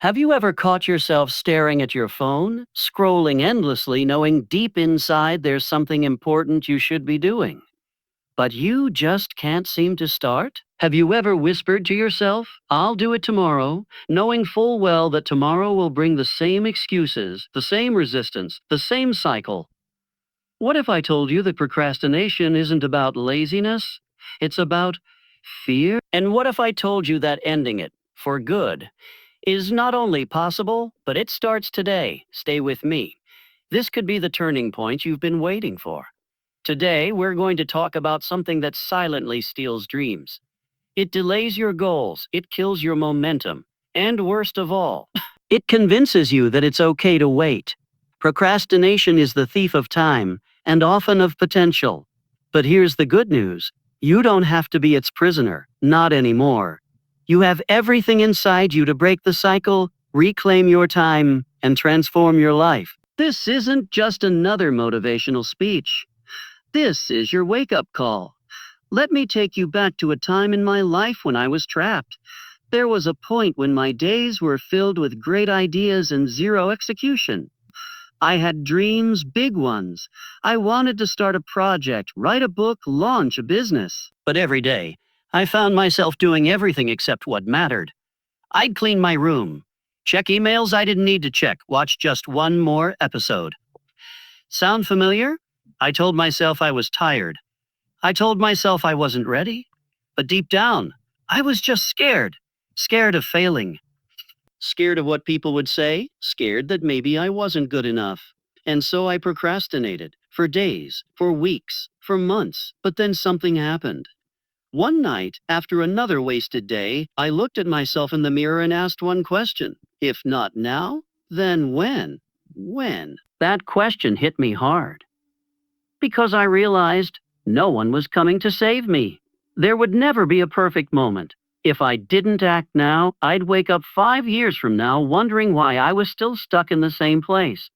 Have you ever caught yourself staring at your phone, scrolling endlessly, knowing deep inside there's something important you should be doing, but you just can't seem to start? Have you ever whispered to yourself, I'll do it tomorrow, knowing full well that tomorrow will bring the same excuses, the same resistance, the same cycle? What if I told you that procrastination isn't about laziness? It's about fear? And what if I told you that ending it, for good, is not only possible, but it starts today? Stay with me. This could be the turning point you've been waiting for. Today, we're going to talk about something that silently steals dreams. It delays your goals, it kills your momentum, and worst of all, it convinces you that it's okay to wait. Procrastination is the thief of time, and often of potential. But here's the good news. You don't have to be its prisoner, not anymore. You have everything inside you to break the cycle, reclaim your time, and transform your life. This isn't just another motivational speech. This is your wake-up call. Let me take you back to a time in my life when I was trapped. There was a point when my days were filled with great ideas and zero execution. I had dreams, big ones. I wanted to start a project, write a book, launch a business. But every day, I found myself doing everything except what mattered. I'd clean my room, check emails I didn't need to check, watch just one more episode. Sound familiar? I told myself I was tired. I told myself I wasn't ready. But deep down, I was just scared. Scared of failing. Scared of what people would say, scared that maybe I wasn't good enough. And so I procrastinated for days, for weeks, for months, but then something happened. One night, after another wasted day, I looked at myself in the mirror and asked one question. If not now, then when? When? That question hit me hard. Because I realized no one was coming to save me. There would never be a perfect moment. If I didn't act now, I'd wake up 5 years from now wondering why I was still stuck in the same place.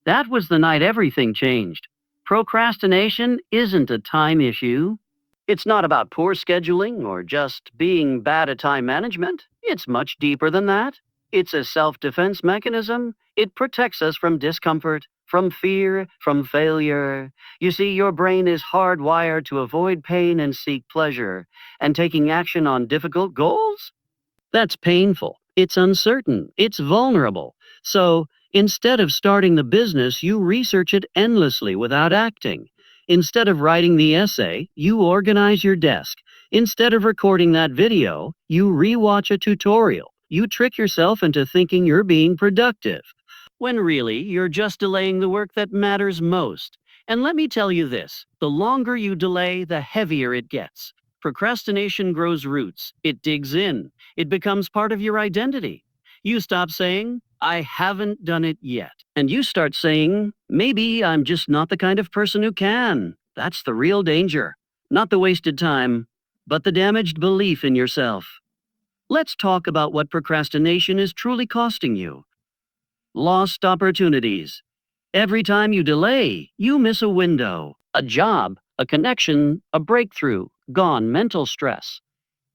That was the night everything changed. Procrastination isn't a time issue. It's not about poor scheduling or just being bad at time management. It's much deeper than that. It's a self-defense mechanism. It protects us from discomfort, from fear, from failure. You see, your brain is hardwired to avoid pain and seek pleasure. And taking action on difficult goals? That's painful. It's uncertain. It's vulnerable. So, instead of starting the business, you research it endlessly without acting. Instead of writing the essay, you organize your desk. Instead of recording that video, you rewatch a tutorial. You trick yourself into thinking you're being productive, when really you're just delaying the work that matters most. And let me tell you this, the longer you delay, the heavier it gets. Procrastination grows roots. It digs in. It becomes part of your identity. You stop saying, I haven't done it yet. And you start saying, maybe I'm just not the kind of person who can. That's the real danger. Not the wasted time, but the damaged belief in yourself. Let's talk about what procrastination is truly costing you. Lost opportunities. Every time you delay, you miss a window, a job, a connection, a breakthrough, gone mental stress.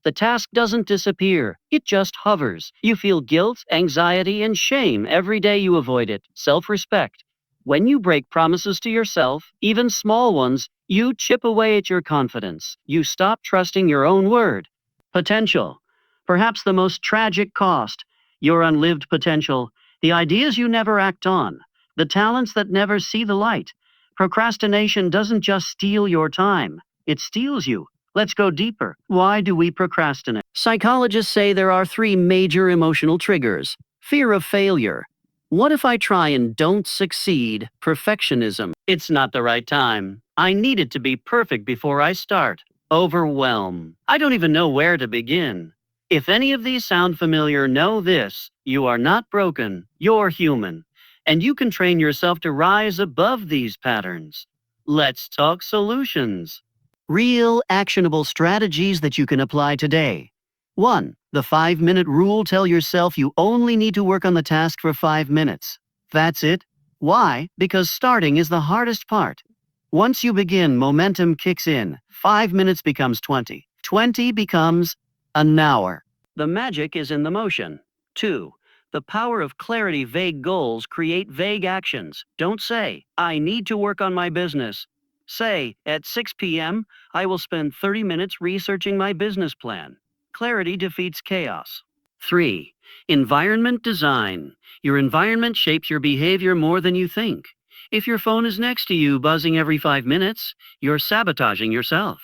The task doesn't disappear, it just hovers. You feel guilt, anxiety, and shame every day you avoid it. Self-respect. When you break promises to yourself, even small ones, you chip away at your confidence. You stop trusting your own word. Potential. Perhaps the most tragic cost. Your unlived potential. The ideas you never act on. The talents that never see the light. Procrastination doesn't just steal your time, it steals you. Let's go deeper. Why do we procrastinate? Psychologists say there are three major emotional triggers. Fear of failure. What if I try and don't succeed? Perfectionism. It's not the right time. I need it to be perfect before I start. Overwhelm. I don't even know where to begin. If any of these sound familiar, know this. You are not broken. You're human. And you can train yourself to rise above these patterns. Let's talk solutions. Real, actionable strategies that you can apply today. 1. The 5-minute rule. Tell yourself you only need to work on the task for 5 minutes. That's it. Why? Because starting is the hardest part. Once you begin, momentum kicks in. 5 minutes becomes 20. 20 becomes an hour. The magic is in the motion. 2. The power of clarity. Vague goals create vague actions. Don't say, I need to work on my business. Say, at 6 p.m., I will spend 30 minutes researching my business plan. Clarity defeats chaos. 3. Environment design. Your environment shapes your behavior more than you think. If your phone is next to you buzzing every 5 minutes, you're sabotaging yourself.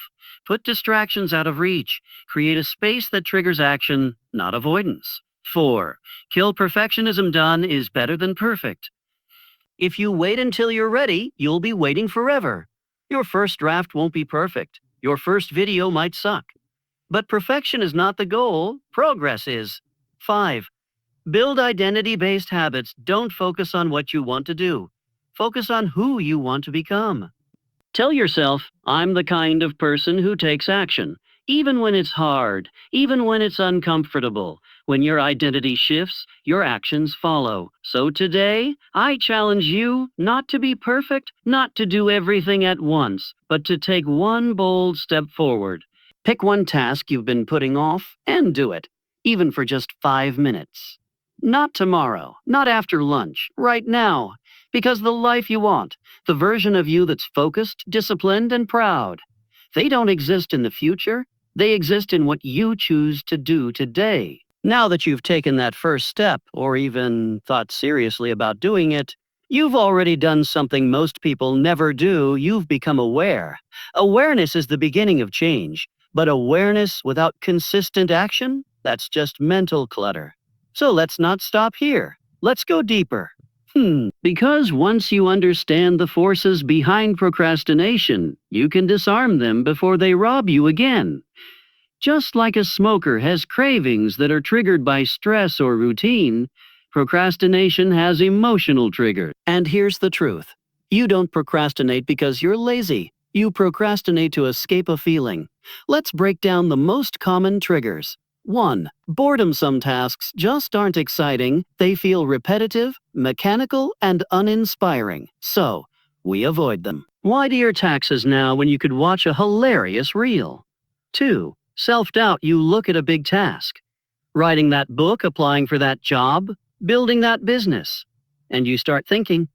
Put distractions out of reach. Create a space that triggers action, not avoidance. 4. Kill perfectionism. Done is better than perfect. If you wait until you're ready, you'll be waiting forever. Your first draft won't be perfect. Your first video might suck. But perfection is not the goal, progress is. 5. Build identity-based habits. Don't focus on what you want to do. Focus on who you want to become. Tell yourself, I'm the kind of person who takes action, even when it's hard, even when it's uncomfortable. When your identity shifts, your actions follow. So today, I challenge you not to be perfect, not to do everything at once, but to take one bold step forward. Pick one task you've been putting off and do it, even for just 5 minutes. Not tomorrow, not after lunch, right now, because the life you want, the version of you that's focused, disciplined, and proud. They don't exist in the future. They exist in what you choose to do today. Now that you've taken that first step, or even thought seriously about doing it, you've already done something most people never do. You've become aware. Awareness is the beginning of change, but awareness without consistent action, that's just mental clutter. So let's not stop here. Let's go deeper. Because once you understand the forces behind procrastination, you can disarm them before they rob you again. Just like a smoker has cravings that are triggered by stress or routine, procrastination has emotional triggers. And here's the truth. You don't procrastinate because you're lazy. You procrastinate to escape a feeling. Let's break down the most common triggers. 1. Boredom. Some tasks just aren't exciting. They feel repetitive, mechanical, and uninspiring. So, we avoid them. Why do your taxes now when you could watch a hilarious reel? 2. Self-doubt. You look at a big task. Writing that book, applying for that job, building that business. And you start thinking,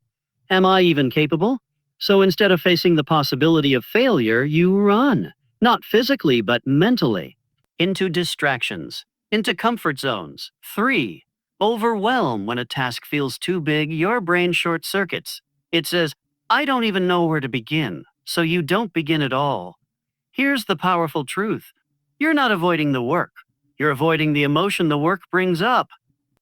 am I even capable? So instead of facing the possibility of failure, you run. Not physically, but mentally. Into distractions, into comfort zones. 3. Overwhelm. When a task feels too big, your brain short circuits. It says, I don't even know where to begin, so you don't begin at all. Here's the powerful truth. You're not avoiding the work. You're avoiding the emotion the work brings up.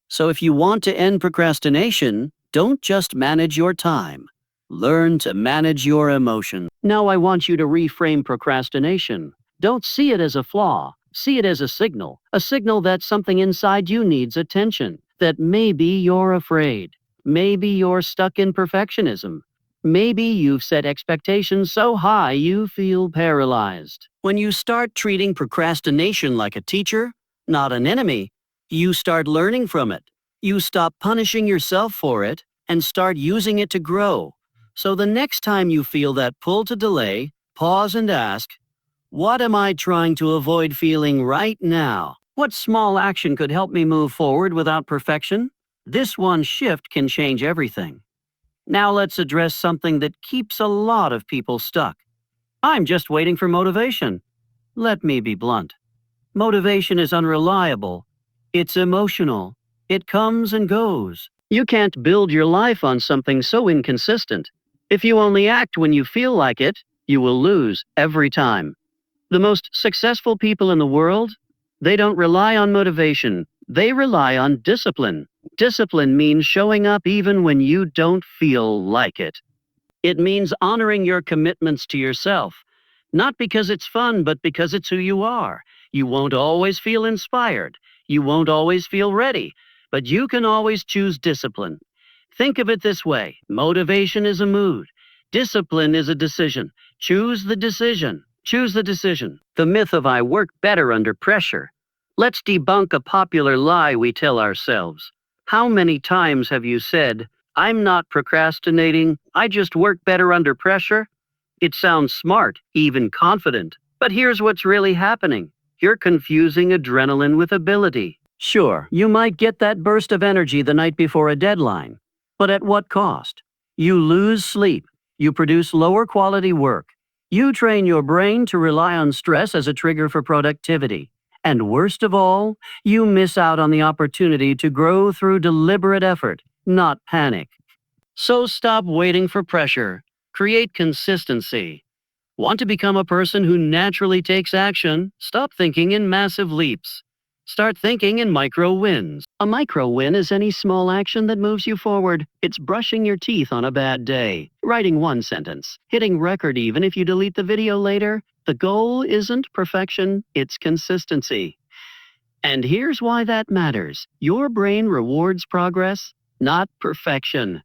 So if you want to end procrastination, don't just manage your time. Learn to manage your emotions. Now I want you to reframe procrastination. Don't see it as a flaw. See it as a signal that something inside you needs attention, that maybe you're afraid. Maybe you're stuck in perfectionism. Maybe you've set expectations so high you feel paralyzed. When you start treating procrastination like a teacher, not an enemy, you start learning from it. You stop punishing yourself for it and start using it to grow. So the next time you feel that pull to delay, pause and ask, what am I trying to avoid feeling right now? What small action could help me move forward without perfection? This one shift can change everything. Now let's address something that keeps a lot of people stuck. I'm just waiting for motivation. Let me be blunt. Motivation is unreliable. It's emotional. It comes and goes. You can't build your life on something so inconsistent. If you only act when you feel like it, you will lose every time. The most successful people in the world, they don't rely on motivation. They rely on discipline. Discipline means showing up even when you don't feel like it. It means honoring your commitments to yourself, not because it's fun, but because it's who you are. You won't always feel inspired. You won't always feel ready, but you can always choose discipline. Think of it this way. Motivation is a mood. Discipline is a decision. Choose the decision. Choose the decision. The myth of I work better under pressure. Let's debunk a popular lie we tell ourselves. How many times have you said, I'm not procrastinating, I just work better under pressure? It sounds smart, even confident. But here's what's really happening. You're confusing adrenaline with ability. Sure, you might get that burst of energy the night before a deadline, but at what cost? You lose sleep, you produce lower quality work, you train your brain to rely on stress as a trigger for productivity, and worst of all, you miss out on the opportunity to grow through deliberate effort, not panic. So stop waiting for pressure. Create consistency. Want to become a person who naturally takes action? Stop thinking in massive leaps. Start thinking in micro wins. A micro win is any small action that moves you forward. It's brushing your teeth on a bad day, writing one sentence, hitting record even if you delete the video later. The goal isn't perfection, it's consistency. And here's why that matters. Your brain rewards progress, not perfection.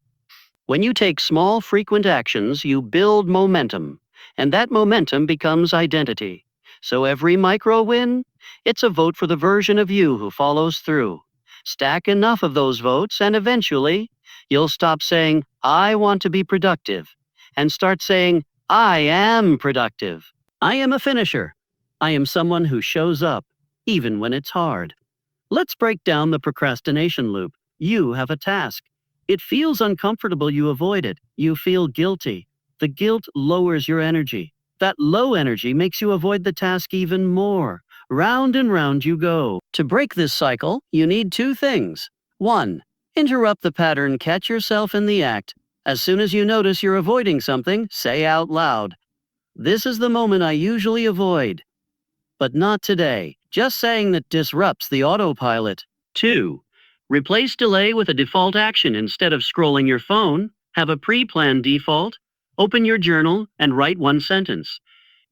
When you take small, frequent actions, you build momentum, and that momentum becomes identity. So every micro win, it's a vote for the version of you who follows through. Stack enough of those votes, and eventually, you'll stop saying, I want to be productive, and start saying, I am productive. I am a finisher. I am someone who shows up, even when it's hard. Let's break down the procrastination loop. You have a task. It feels uncomfortable, you avoid it. You feel guilty. The guilt lowers your energy. That low energy makes you avoid the task even more. Round and round you go. To break this cycle, you need two things. One, interrupt the pattern, catch yourself in the act. As soon as you notice you're avoiding something, say out loud, this is the moment I usually avoid. But not today. Just saying that disrupts the autopilot. 2. Replace delay with a default action instead of scrolling your phone. Have a pre-planned default. Open your journal and write one sentence.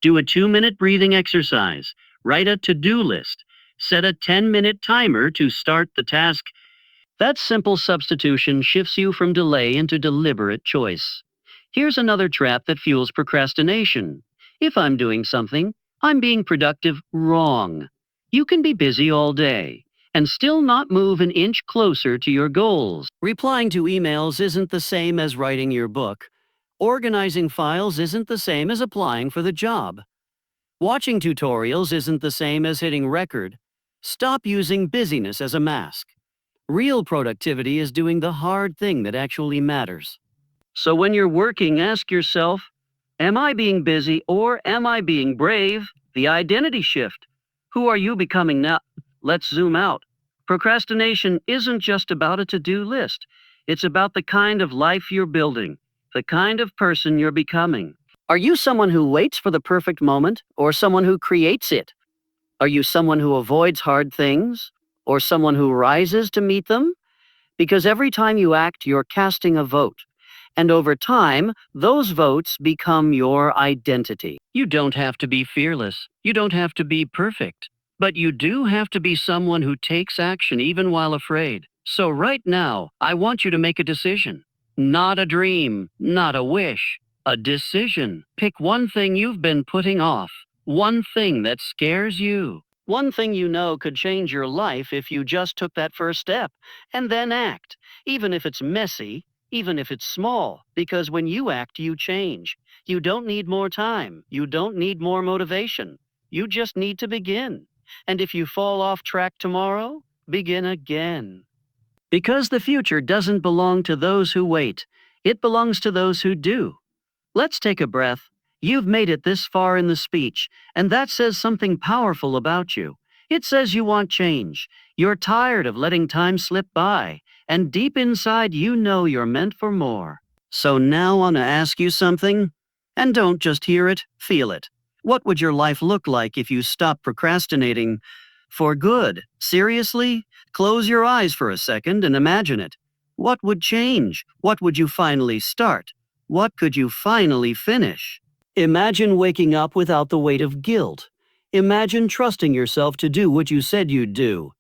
Do a 2-minute breathing exercise. Write a to-do list. Set a 10-minute timer to start the task. That simple substitution shifts you from delay into deliberate choice. Here's another trap that fuels procrastination. If I'm doing something, I'm being productive wrong. You can be busy all day and still not move an inch closer to your goals. Replying to emails isn't the same as writing your book. Organizing files isn't the same as applying for the job. Watching tutorials isn't the same as hitting record. Stop using busyness as a mask. Real productivity is doing the hard thing that actually matters. So when you're working, ask yourself, am I being busy or am I being brave? The identity shift. Who are you becoming now? Let's zoom out. Procrastination isn't just about a to-do list. It's about the kind of life you're building, the kind of person you're becoming. Are you someone who waits for the perfect moment or someone who creates it? Are you someone who avoids hard things or someone who rises to meet them? Because every time you act, you're casting a vote. And over time, those votes become your identity. You don't have to be fearless. You don't have to be perfect. But you do have to be someone who takes action even while afraid. So right now, I want you to make a decision. Not a dream, not a wish, a decision. Pick one thing you've been putting off. One thing that scares you. One thing you know could change your life if you just took that first step. And then act. Even if it's messy, even if it's small, because when you act, you change. You don't need more time. You don't need more motivation. You just need to begin. And if you fall off track tomorrow, begin again. Because the future doesn't belong to those who wait. It belongs to those who do. Let's take a breath. You've made it this far in the speech, and that says something powerful about you. It says you want change. You're tired of letting time slip by, and deep inside you know you're meant for more. So now I want to ask you something, and don't just hear it, feel it. What would your life look like if you stopped procrastinating for good? Seriously? Close your eyes for a second and imagine it. What would change? What would you finally start? What could you finally finish? Imagine waking up without the weight of guilt. Imagine trusting yourself to do what you said you'd do.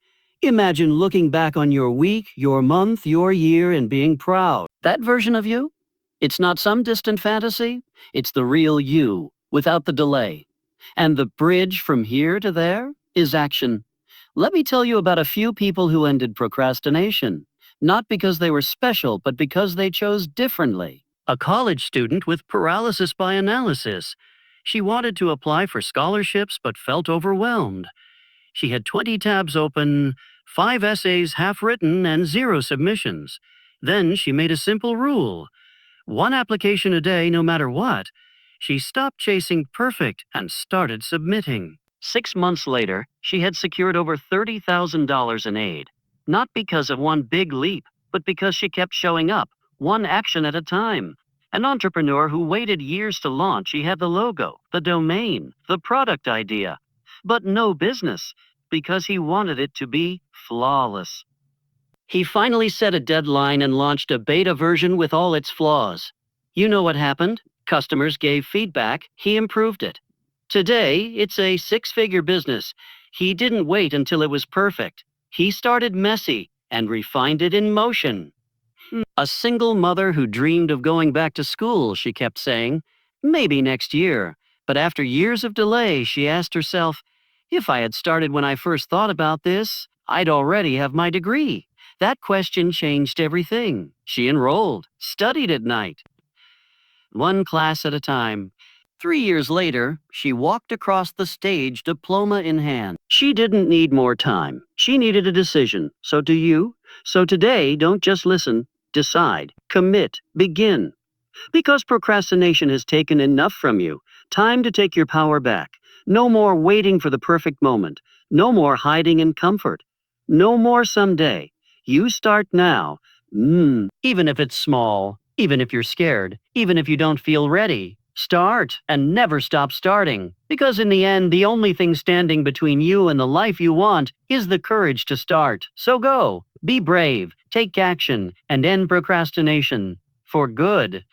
Imagine looking back on your week, your month, your year, and being proud. That version of you? It's not some distant fantasy. It's the real you, without the delay. And the bridge from here to there is action. Let me tell you about a few people who ended procrastination. Not because they were special, but because they chose differently. A college student with paralysis by analysis. She wanted to apply for scholarships but felt overwhelmed. She had 20 tabs open, 5 essays half written, and 0 submissions. Then she made a simple rule: 1 application a day, no matter what. She stopped chasing perfect and started submitting. 6 months later, she had secured over $30,000 in aid. Not because of one big leap, but because she kept showing up, one action at a time. An entrepreneur who waited years to launch. He had the logo, the domain, the product idea, but no business, because he wanted it to be flawless. He finally set a deadline and launched a beta version with all its flaws. You know what happened? Customers gave feedback, he improved it. Today, it's a 6-figure business. He didn't wait until it was perfect. He started messy and refined it in motion. A single mother who dreamed of going back to school, she kept saying, maybe next year. But after years of delay, she asked herself, if I had started when I first thought about this, I'd already have my degree. That question changed everything. She enrolled, studied at night, one class at a time. 3 years later, she walked across the stage, diploma in hand. She didn't need more time. She needed a decision. So do you? So today, don't just listen. Decide. Commit. Begin. Because procrastination has taken enough from you. Time to take your power back. No more waiting for the perfect moment. No more hiding in comfort. No more someday. You start now. Even if it's small, even if you're scared, even if you don't feel ready. Start and never stop starting. Because in the end, the only thing standing between you and the life you want is the courage to start. So go. Be brave. Take action and end procrastination. For good.